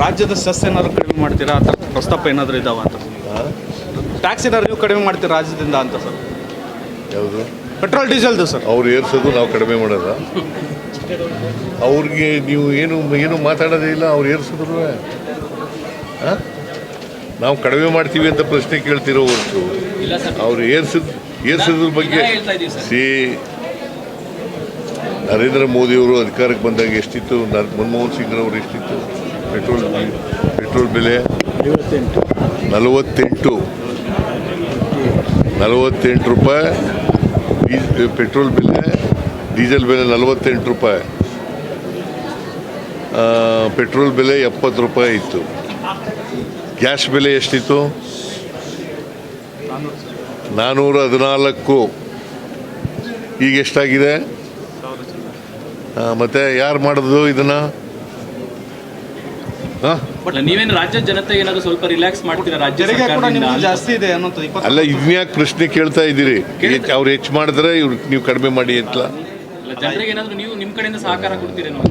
ರಾಜ್ಯದ ಸೆಸ್ ಏನಾದ್ರು ಕಡಿಮೆ ಮಾಡ್ತೀರಾ ಅಂತ ಪ್ರಸ್ತಾಪ ಏನಾದರೂ ಇದಾವ ಅಂತ? ಟ್ಯಾಕ್ಸ್ ಏನಾದ್ರು ನೀವು ಕಡಿಮೆ ಮಾಡ್ತೀರಾ ರಾಜ್ಯದಿಂದ ಅಂತ ಸರ್? ಯಾವುದು? ಪೆಟ್ರೋಲ್ ಡೀಸೆಲ್ದು ಸರ್. ಅವ್ರು ಏರ್ಸೋದು ನಾವು ಕಡಿಮೆ ಮಾಡೋದ? ಅವ್ರಿಗೆ ನೀವು ಏನು ಮಾತಾಡೋದೇ ಇಲ್ಲ. ಅವ್ರು ಏರ್ಸಿದ್ರು ನಾವು ಕಡಿಮೆ ಮಾಡ್ತೀವಿ ಅಂತ ಪ್ರಶ್ನೆ ಕೇಳ್ತಿರೋ ಹೊರತು ಅವ್ರು ಏರ್ಸಿದ್ರ ಬಗ್ಗೆ ನರೇಂದ್ರ ಮೋದಿಯವರು ಅಧಿಕಾರಕ್ಕೆ ಬಂದಾಗ ಎಷ್ಟಿತ್ತು? ಮನಮೋಹನ್ ಸಿಂಗ್ರವರು ಎಷ್ಟಿತ್ತು ಪೆಟ್ರೋಲ್ ಬೆಲೆ? 48 ರೂಪಾಯಿ ಪೆಟ್ರೋಲ್ ಬೆಲೆ, ಡೀಸೆಲ್ ಬೆಲೆ 48 ರೂಪಾಯಿ, ಪೆಟ್ರೋಲ್ ಬೆಲೆ 70 ರೂಪಾಯಿ ಇತ್ತು. ಗ್ಯಾಸ್ ಬೆಲೆ ಎಷ್ಟಿತ್ತು? 414. ಈಗ ಎಷ್ಟಾಗಿದೆ? ಮತ್ತೆ ಯಾರು ಮಾಡೋದು ಇದನ್ನ? ನೀವೇನು ರಾಜ್ಯ ಜನತೆ ಏನಾದ್ರು ಸ್ವಲ್ಪ ರಿಲ್ಯಾಕ್ಸ್ ಮಾಡ್ತೀರಾ? ರಾಜ್ಯ ಜಾಸ್ತಿ ಇದೆ ಅಲ್ಲ, ಇದ್ನ್ಯಾಕೆ ಪ್ರಶ್ನೆ ಕೇಳ್ತಾ ಇದ್ದೀರಿ? ಅವ್ರು ಹೆಚ್ಚು ಮಾಡಿದ್ರೆ ಇವ್ರು ನೀವು ಕಡಿಮೆ ಮಾಡಿ ಅಂತ ಜನರಿಗೆ ಏನಾದ್ರು ನೀವು ನಿಮ್ಮ ಕಡೆಯಿಂದ ಸಹಕಾರ ಕೊಡ್ತೀರೇನೋ?